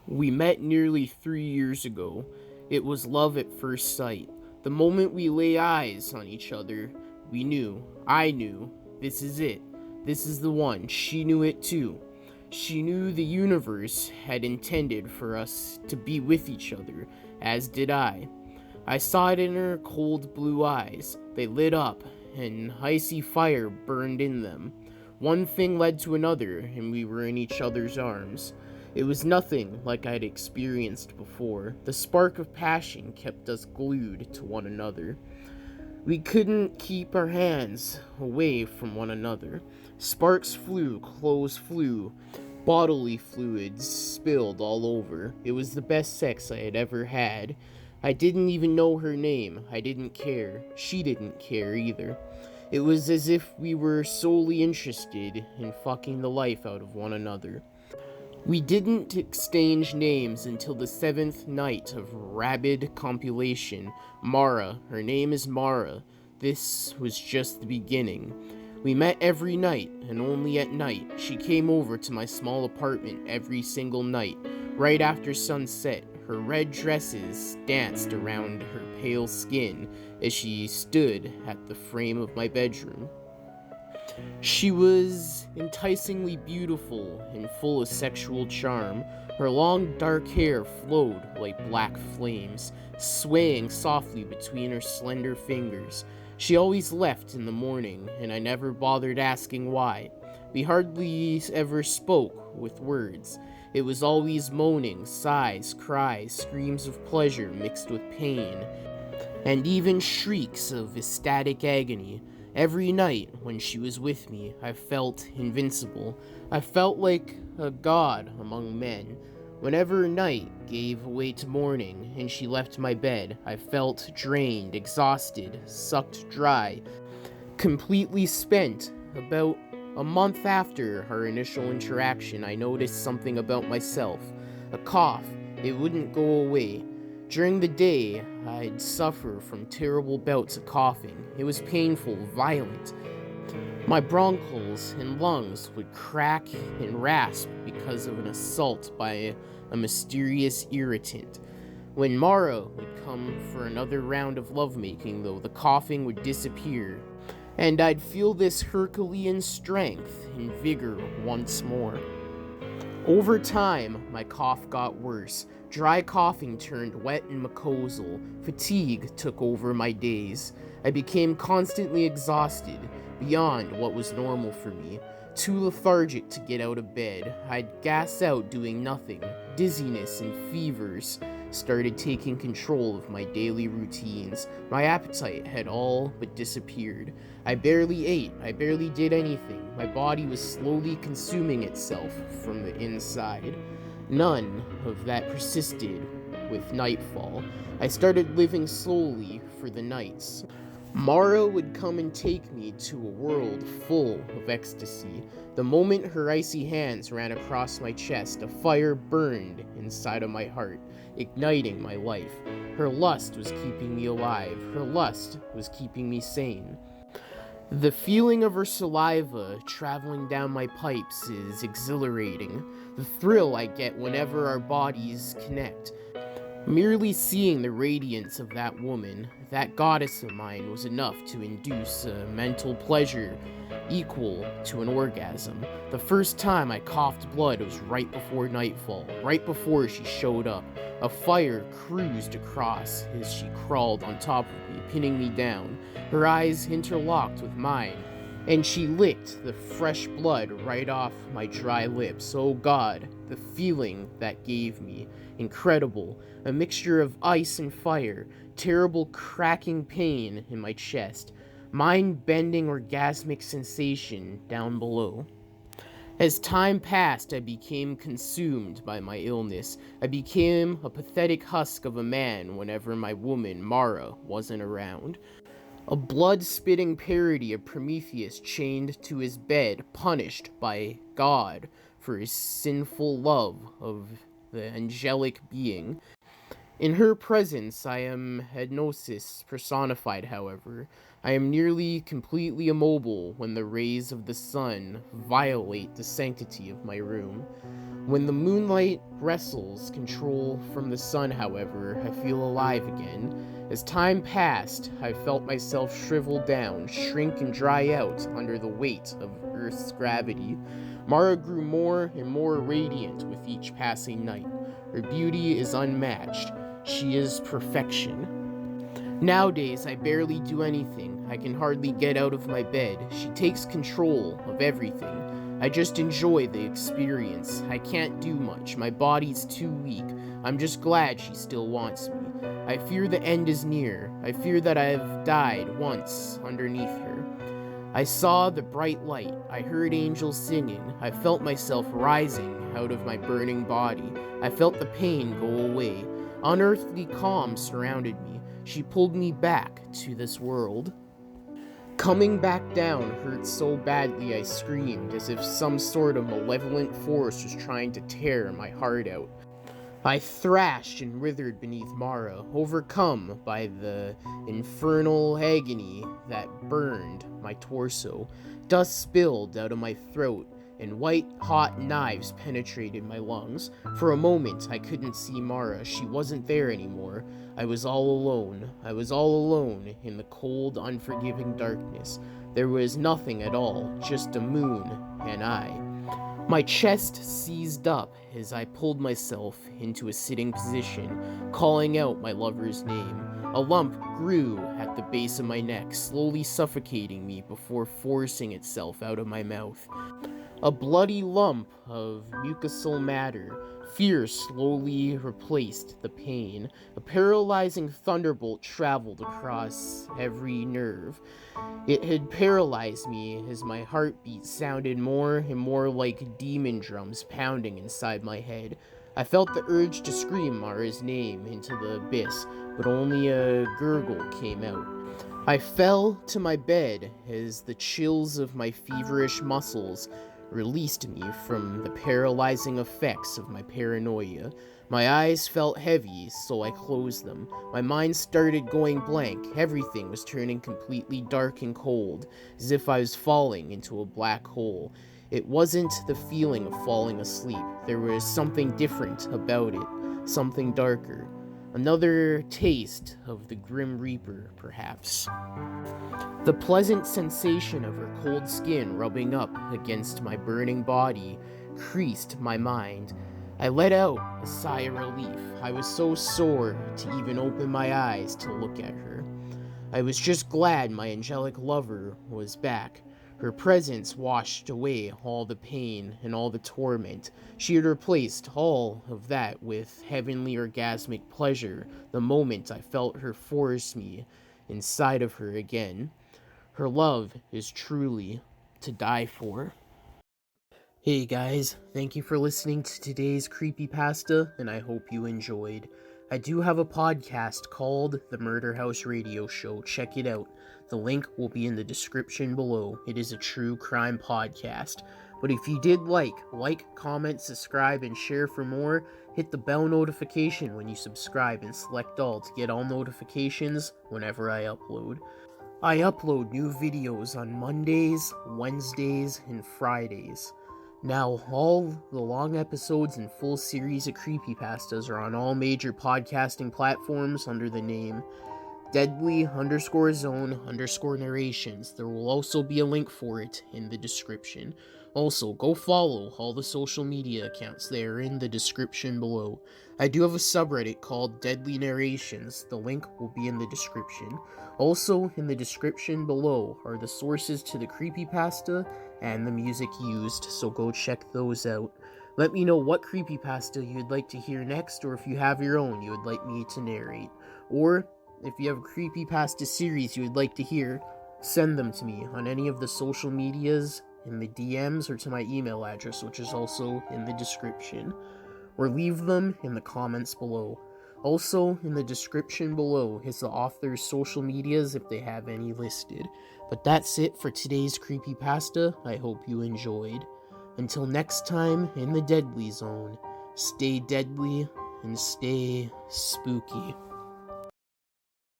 We met nearly 3 years ago. It was love at first sight. The moment we lay eyes on each other, we knew, I knew, this is it. This is the one. She knew it too. She knew the universe had intended for us to be with each other, as did I. I saw it in her cold blue eyes. They lit up, and icy fire burned in them. One thing led to another, and we were in each other's arms. It was nothing like I'd experienced before. The spark of passion kept us glued to one another. We couldn't keep our hands away from one another. Sparks flew, clothes flew, bodily fluids spilled all over. It was the best sex I had ever had. I didn't even know her name. I didn't care. She didn't care either. It was as if we were solely interested in fucking the life out of one another. We didn't exchange names until the 7th night of rabid copulation. Mara, her name is Mara. This was just the beginning. We met every night, and only at night. She came over to my small apartment every single night. Right after sunset, her red dresses danced around her pale skin as she stood at the frame of my bedroom. She was enticingly beautiful and full of sexual charm. Her long dark hair flowed like black flames, swaying softly between her slender fingers. She always left in the morning, and I never bothered asking why. We hardly ever spoke with words. It was always moaning, sighs, cries, screams of pleasure mixed with pain, and even shrieks of ecstatic agony. Every night when she was with me, I felt invincible. I felt like a god among men. Whenever night gave way to morning and she left my bed, I felt drained, exhausted, sucked dry, completely spent. About a month after our initial interaction, I noticed something about myself. A cough. It wouldn't go away. During the day, I'd suffer from terrible bouts of coughing. It was painful, violent. My bronchioles and lungs would crack and rasp because of an assault by a mysterious irritant. When Mara would come for another round of lovemaking, though, the coughing would disappear, and I'd feel this Herculean strength and vigor once more. Over time, my cough got worse. Dry coughing turned wet and mucosal. Fatigue took over my days. I became constantly exhausted, beyond what was normal for me. Too lethargic to get out of bed. I'd gas out doing nothing. Dizziness and fevers started taking control of my daily routines. My appetite had all but disappeared. I barely ate. I barely did anything. My body was slowly consuming itself from the inside. None of that persisted with nightfall. I started living slowly for the nights. Mara would come and take me to a world full of ecstasy. The moment her icy hands ran across my chest, a fire burned inside of my heart, igniting my life. Her lust was keeping me alive. Her lust was keeping me sane. The feeling of her saliva traveling down my pipes is exhilarating. The thrill I get whenever our bodies connect. Merely seeing the radiance of that woman, that goddess of mine, was enough to induce a mental pleasure equal to an orgasm. The first time I coughed blood was right before nightfall, right before she showed up. A fire cruised across as she crawled on top of me, pinning me down. Her eyes interlocked with mine, and she licked the fresh blood right off my dry lips. Oh God, the feeling that gave me. Incredible. A mixture of ice and fire. Terrible cracking pain in my chest. Mind-bending orgasmic sensation down below. As time passed, I became consumed by my illness. I became a pathetic husk of a man whenever my woman, Mara, wasn't around. A blood-spitting parody of Prometheus chained to his bed, punished by God for his sinful love of the angelic being. In her presence, I am hypnosis personified, however. I am nearly completely immobile when the rays of the sun violate the sanctity of my room. When the moonlight wrestles control from the sun, however, I feel alive again. As time passed, I felt myself shrivel down, shrink and dry out under the weight of Earth's gravity. Mara grew more and more radiant with each passing night. Her beauty is unmatched. She is perfection. Nowadays, I barely do anything. I can hardly get out of my bed. She takes control of everything. I just enjoy the experience. I can't do much. My body's too weak. I'm just glad she still wants me. I fear the end is near. I fear that I have died once underneath her. I saw the bright light. I heard angels singing. I felt myself rising out of my burning body. I felt the pain go away. Unearthly calm surrounded me. She pulled me back to this world. Coming back down hurt so badly I screamed, as if some sort of malevolent force was trying to tear my heart out. I thrashed and writhed beneath Mara, overcome by the infernal agony that burned my torso. Dust spilled out of my throat, and white-hot knives penetrated my lungs. For a moment, I couldn't see Mara. She wasn't there anymore. I was all alone. I was all alone in the cold, unforgiving darkness. There was nothing at all, just a moon and I. My chest seized up as I pulled myself into a sitting position, calling out my lover's name. A lump grew at the base of my neck, slowly suffocating me before forcing itself out of my mouth. A bloody lump of mucosal matter. Fear slowly replaced the pain. A paralyzing thunderbolt traveled across every nerve. It had paralyzed me as my heartbeat sounded more and more like demon drums pounding inside my head. I felt the urge to scream Mara's name into the abyss, but only a gurgle came out. I fell to my bed as the chills of my feverish muscles released me from the paralyzing effects of my paranoia. My eyes felt heavy, so I closed them. My mind started going blank. Everything was turning completely dark and cold, as if I was falling into a black hole. It wasn't the feeling of falling asleep. There was something different about it, something darker. Another taste of the Grim Reaper, perhaps. The pleasant sensation of her cold skin rubbing up against my burning body creased my mind. I let out a sigh of relief. I was so sore to even open my eyes to look at her. I was just glad my angelic lover was back. Her presence washed away all the pain and all the torment. She had replaced all of that with heavenly orgasmic pleasure the moment I felt her force me inside of her again. Her love is truly to die for. Hey guys, thank you for listening to today's Creepypasta, and I hope you enjoyed. I do have a podcast called The Murder House Radio Show. Check it out. The link will be in the description below. It is a true crime podcast. But if you did like, comment, subscribe, and share for more. Hit the bell notification when you subscribe and select all to get all notifications whenever I upload. I upload new videos on Mondays, Wednesdays, and Fridays. Now, all the long episodes and full series of creepypastas are on all major podcasting platforms under the name Deadly_Zone_Narrations. There will also be a link for it in the description. Also, go follow all the social media accounts. They are in the description below. I do have a subreddit called Deadly Narrations. The link will be in the description. Also, in the description below are the sources to the creepypasta and the music used, so go check those out. Let me know what creepypasta you'd like to hear next, or if you have your own you would like me to narrate. Or, if you have a creepypasta series you would like to hear, send them to me on any of the social medias, in the DMs, or to my email address, which is also in the description. Or leave them in the comments below. Also, in the description below is the author's social medias if they have any listed. But that's it for today's creepypasta. I hope you enjoyed. Until next time, in the Deadly Zone, stay deadly and stay spooky.